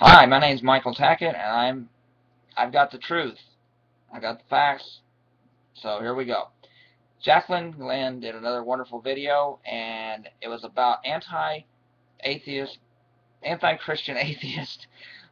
Hi, my name's Michael Tackett, and I've got the truth. I've got the facts. So here we go. Jacqueline Glenn did another wonderful video, and it was about anti-atheist, anti-Christian atheist,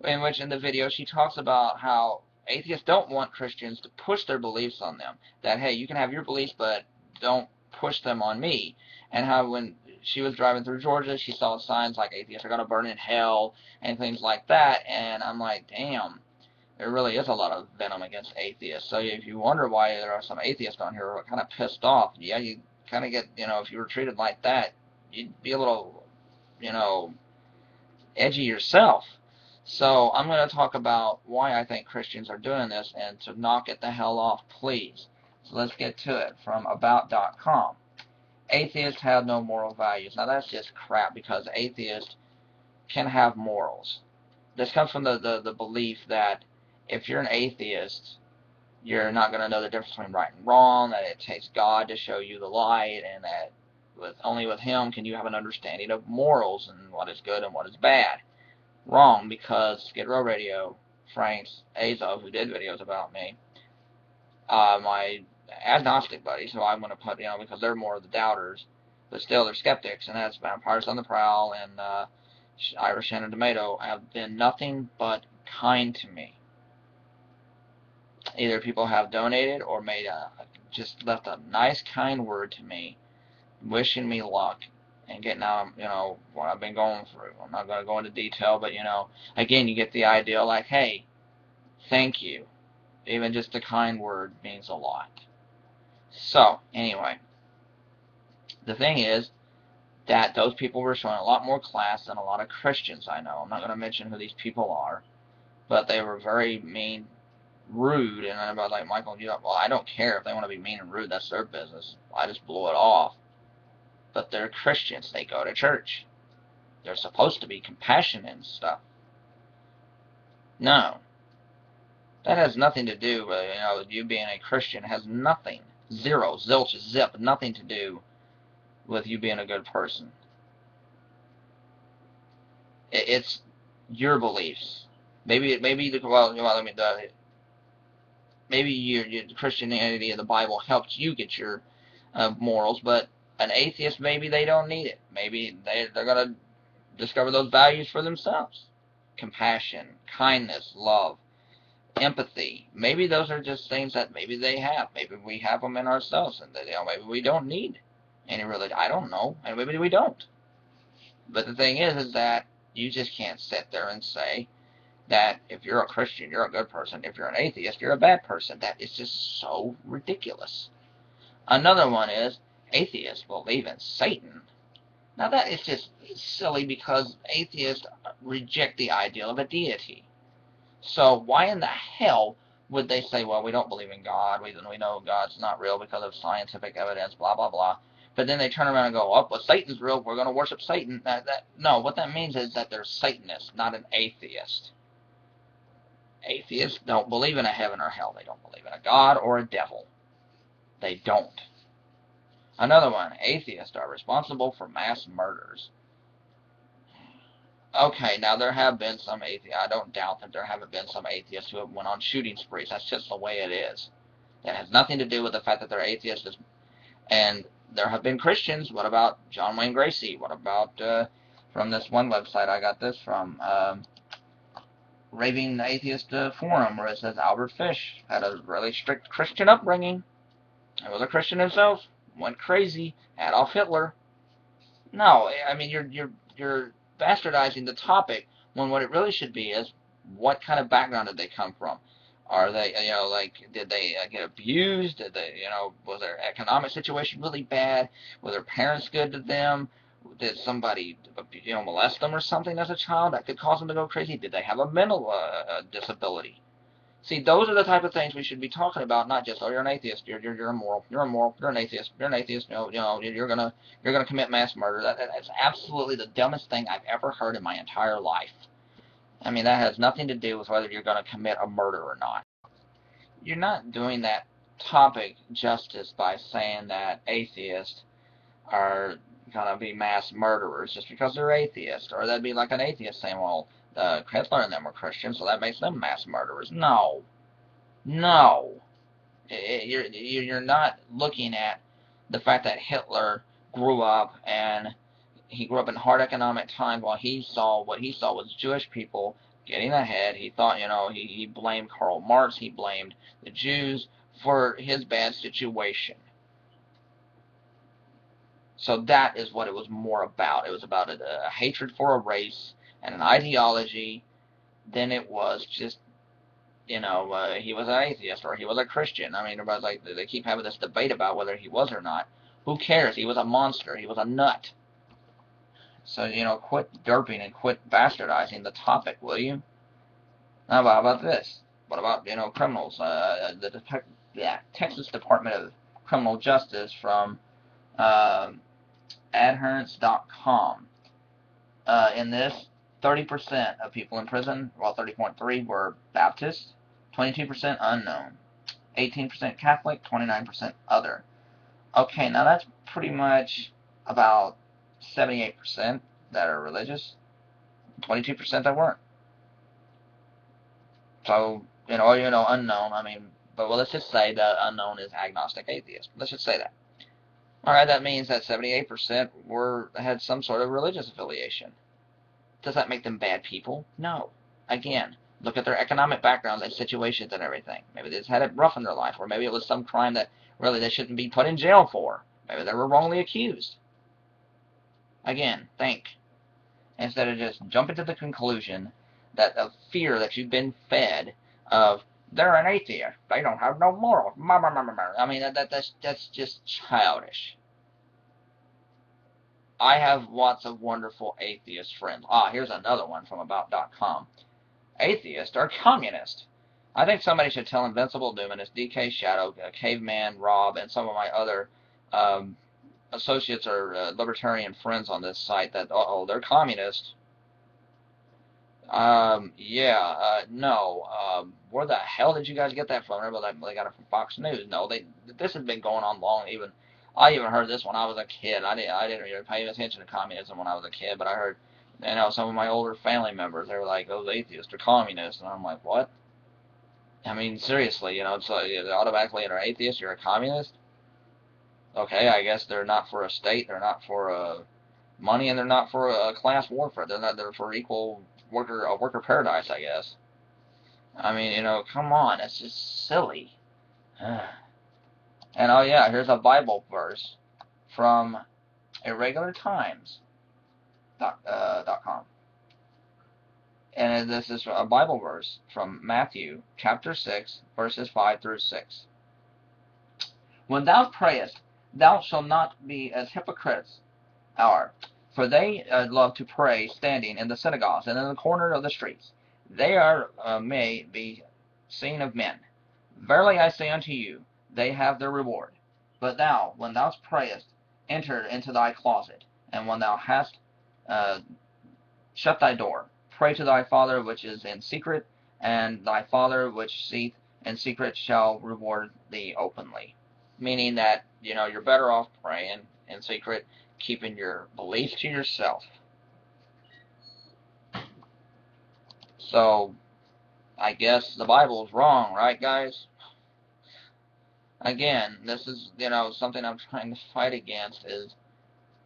in which in the video she talks about how atheists don't want Christians to push their beliefs on them. That, hey, you can have your beliefs, but don't push them on me. And how when she was driving through Georgia, she saw signs like atheists are going to burn in hell and things like that. And I'm like, damn, there really is a lot of venom against atheists. So if you wonder why there are some atheists on here who are kind of pissed off, yeah, you kind of get, if you were treated like that, you'd be a little, edgy yourself. So I'm going to talk about why I think Christians are doing this and to knock it the hell off, please. So let's get to it from about.com. Atheists have no moral values. Now that's just crap, because atheists can have morals. This comes from the belief that if you're an atheist, you're not going to know the difference between right and wrong, that it takes God to show you the light, and that only with Him can you have an understanding of morals and what is good and what is bad. Wrong, because Skid Row Radio, Frank's Azo, who did videos about me, my agnostic buddies, who I'm going to put, because they're more of the doubters, but still they're skeptics, and that's Vampires on the Prowl and Irish Shannon Tomato, have been nothing but kind to me. Either people have donated or just left a nice, kind word to me, wishing me luck and getting out, what I've been going through. I'm not going to go into detail, but, again, you get the idea, like, hey, thank you. Even just a kind word means a lot. So, anyway, the thing is that those people were showing a lot more class than a lot of Christians I know. I'm not going to mention who these people are, but they were very mean, rude, and I'm like, Michael, well, I don't care if they want to be mean and rude. That's their business. I just blew it off. But they're Christians. They go to church. They're supposed to be compassionate and stuff. No. That has nothing to do with, you being a Christian. It has nothing, zero, zilch, zip, nothing to do with you being a good person. It's your beliefs. Maybe your Christianity and the Bible helped you get your morals, but an atheist, maybe they don't need it. Maybe they're going to discover those values for themselves. Compassion, kindness, love, empathy. Maybe those are just things that maybe they have. Maybe we have them in ourselves, and maybe we don't need any religion. I don't know, and maybe we don't. But the thing is that you just can't sit there and say that if you're a Christian, you're a good person. If you're an atheist, you're a bad person. That is just so ridiculous. Another one is atheists believe in Satan. Now that is just silly, because atheists reject the idea of a deity. So why in the hell would they say, well, we don't believe in God, we know God's not real because of scientific evidence, blah, blah, blah. But then they turn around and go, oh, well, Satan's real, we're going to worship Satan. No, what that means is that they're Satanists, not an atheist. Atheists don't believe in a heaven or hell. They don't believe in a God or a devil. They don't. Another one, atheists are responsible for mass murders. Okay, now there have been some atheists. I don't doubt that there haven't been some atheists who have went on shooting sprees. That's just the way it is. That has nothing to do with the fact that they're atheists. And there have been Christians. What about John Wayne Gacy? What about, from this one website I got this from, Raving Atheist Forum, where it says Albert Fish had a really strict Christian upbringing. He was a Christian himself. Went crazy. Adolf Hitler. No, I mean, you're bastardizing the topic when what it really should be is, what kind of background did they come from? Are they, did they get abused? Did they, was their economic situation really bad? Were their parents good to them? Did somebody, molest them or something as a child that could cause them to go crazy? Did they have a mental disability? See, those are the type of things we should be talking about, not just, oh, you're an atheist, you're immoral, you're immoral, you're an atheist, you're gonna commit mass murder. That's absolutely the dumbest thing I've ever heard in my entire life. I mean, that has nothing to do with whether you're gonna commit a murder or not. You're not doing that topic justice by saying that atheists are gonna be mass murderers just because they're atheists, or that'd be like an atheist saying, well, Hitler and them were Christians, so that makes them mass murderers. No. No. You're not looking at the fact that Hitler grew up, and he grew up in hard economic times while he saw what he saw was Jewish people getting ahead. He thought, he blamed Karl Marx, he blamed the Jews for his bad situation. So that is what it was more about. It was about a hatred for a race and an ideology than it was just, he was an atheist or he was a Christian. I mean, everybody's like, they keep having this debate about whether he was or not. Who cares? He was a monster. He was a nut. So, quit derping and quit bastardizing the topic, will you? Now, how about this? What about, criminals? Texas Department of Criminal Justice from adherence.com. In this, 30% of people in prison, well, 30.3 were Baptist, 22% unknown, 18% Catholic, 29% other. Okay, now that's pretty much about 78% that are religious, 22% that weren't. So, unknown, I mean, but well, let's just say that unknown is agnostic atheist. Let's just say that. Alright, that means that 78% had some sort of religious affiliation. Does that make them bad people? No. Again, look at their economic background, their situations and everything. Maybe they just had it rough in their life, or maybe it was some crime that really they shouldn't be put in jail for. Maybe they were wrongly accused. Again, think. Instead of just jumping to the conclusion that of fear that you've been fed of, they're an atheist, they don't have no morals. I mean, that's just childish. I have lots of wonderful atheist friends. Here's another one from about.com. Atheists are communist. I think somebody should tell Invincible Dominus, DK Shadow, Caveman, Rob, and some of my other associates or libertarian friends on this site that, they're communist. No. Where the hell did you guys get that from? They got it from Fox News. No, this has been going on long. I even heard this when I was a kid. I didn't really pay attention to communism when I was a kid, but I heard, some of my older family members, they were like, those atheists are communists, and I'm like, what? I mean, seriously, it's like, automatically you're an atheist, you're a communist? Okay, I guess they're not for a state, they're not for money, and they're not for class warfare. They're for equal worker paradise, I guess. I mean, come on, it's just silly. And here's a Bible verse from irregulartimes.com. And this is a Bible verse from Matthew chapter 6, verses 5 through 6. When thou prayest, thou shalt not be as hypocrites are, for they love to pray standing in the synagogues and in the corner of the streets. They may be seen of men. Verily I say unto you, they have their reward. But thou, when thou prayest, enter into thy closet, and when thou hast shut thy door, pray to thy Father which is in secret, and thy Father which seeth in secret shall reward thee openly. Meaning that, you're better off praying in secret, keeping your belief to yourself. So, I guess the Bible is wrong, right, guys? Again, this is, something I'm trying to fight against is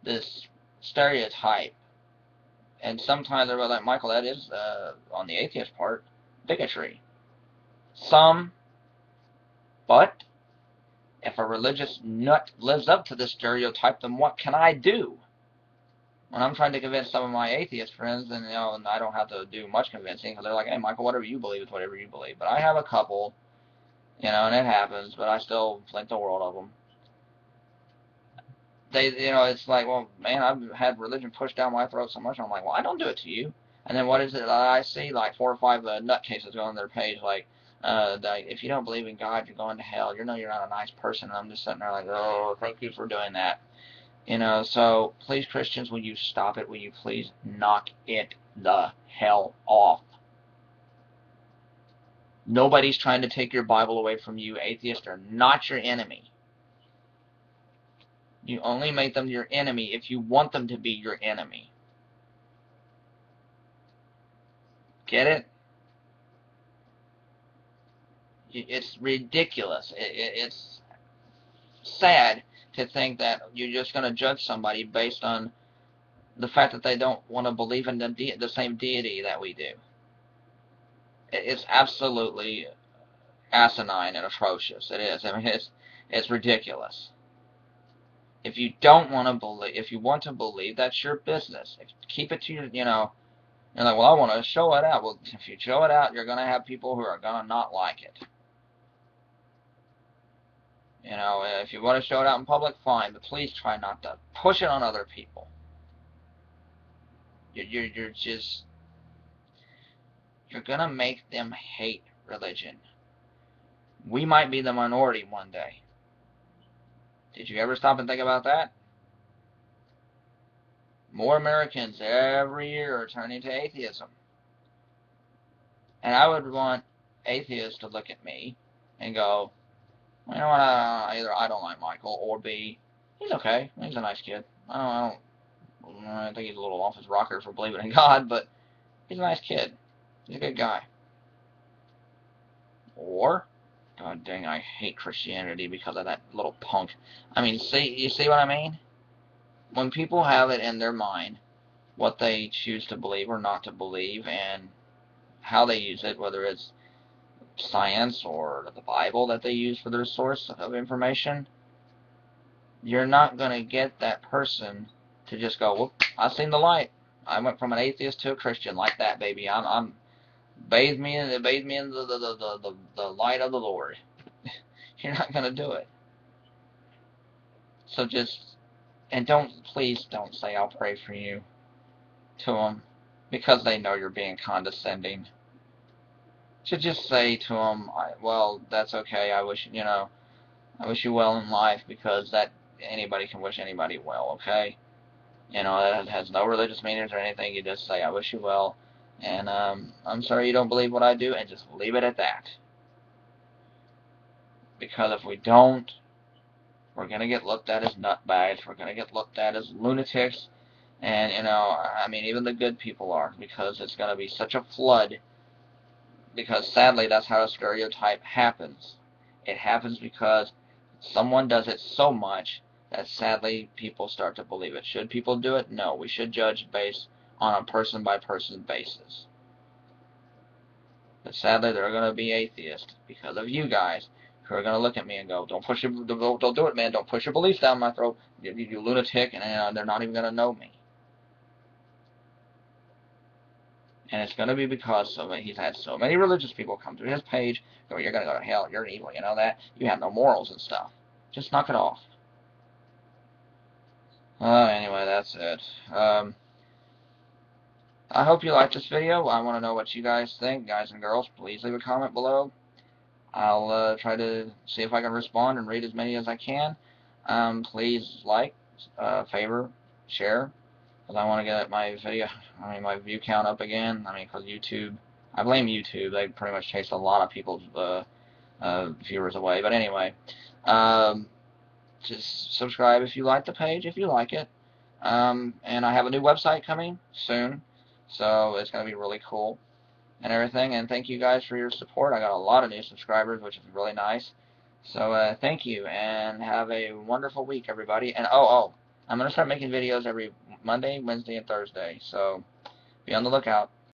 this stereotype. And sometimes they're like, Michael, that is, on the atheist part, bigotry. But if a religious nut lives up to this stereotype, then what can I do? When I'm trying to convince some of my atheist friends, and and I don't have to do much convincing, because they're like, hey, Michael, whatever you believe is whatever you believe. But I have a couple, and it happens, but I still think the world of them. It's like, well, man, I've had religion pushed down my throat so much, I'm like, well, I don't do it to you. And then what is it that I see? Like 4 or 5 nutcases go on their page, like, if you don't believe in God, you're going to hell. You're not a nice person. And I'm just sitting there like, oh, thank you for doing that. So please, Christians, will you stop it? Will you please knock it the hell off? Nobody's trying to take your Bible away from you. Atheists are not your enemy. You only make them your enemy if you want them to be your enemy. Get it? It's ridiculous. It's sad to think that you're just going to judge somebody based on the fact that they don't want to believe in the same deity that we do. It's absolutely asinine and atrocious. It is. I mean, it's ridiculous. If you don't want to believe, if you want to believe, that's your business. Keep it to your, you're like, well, I want to show it out. Well, if you show it out, you're going to have people who are going to not like it. If you want to show it out in public, fine, but please try not to push it on other people. You're going to make them hate religion. We might be the minority one day. Did you ever stop and think about that? More Americans every year are turning to atheism. And I would want atheists to look at me and go, well, you know what, either I don't like Michael, or B, he's okay. He's a nice kid. I think he's a little off his rocker for believing in God, but he's a nice kid. He's a good guy. Or, God dang, I hate Christianity because of that little punk. I mean, you see what I mean? When people have it in their mind what they choose to believe or not to believe, and how they use it, whether it's science or the Bible that they use for their source of information, you're not going to get that person to just go, well, I've seen the light. I went from an atheist to a Christian like that, baby. I'm bathe me in the light of the Lord. You're not going to do it. So and please don't say I'll pray for you to them, because they know you're being condescending. To just say to them, well, that's okay. I wish you well in life, because that anybody can wish anybody well, okay? That has no religious meanings or anything. You just say, I wish you well, and I'm sorry you don't believe what I do, and just leave it at that. Because if we don't, we're going to get looked at as nutbags. We're going to get looked at as lunatics, and, I mean, even the good people are, because it's going to be such a flood, because sadly that's how a stereotype happens. It happens because someone does it so much that sadly people start to believe it. Should people do it? No. We should judge based on a person-by-person basis. But sadly there are going to be atheists, because of you guys, who are going to look at me and go, don't do it, man. Don't push your beliefs down my throat, you lunatic, and they're not even going to know me. And it's going to be because he's had so many religious people come through his page, go, you're going to go to hell, you're evil, you know that? You have no morals and stuff. Just knock it off. Anyway, that's it. I hope you liked this video. I want to know what you guys think. Guys and girls, please leave a comment below. I'll try to see if I can respond and read as many as I can. Please like, favor, share, because I want to get my view count up again. Because YouTube, I blame YouTube. They pretty much chased a lot of people's viewers away. But anyway, just subscribe if you like the page, if you like it. And I have a new website coming soon, so it's going to be really cool and everything. And thank you guys for your support. I got a lot of new subscribers, which is really nice. So thank you, and have a wonderful week, everybody. And I'm going to start making videos every Monday, Wednesday, and Thursday, so be on the lookout.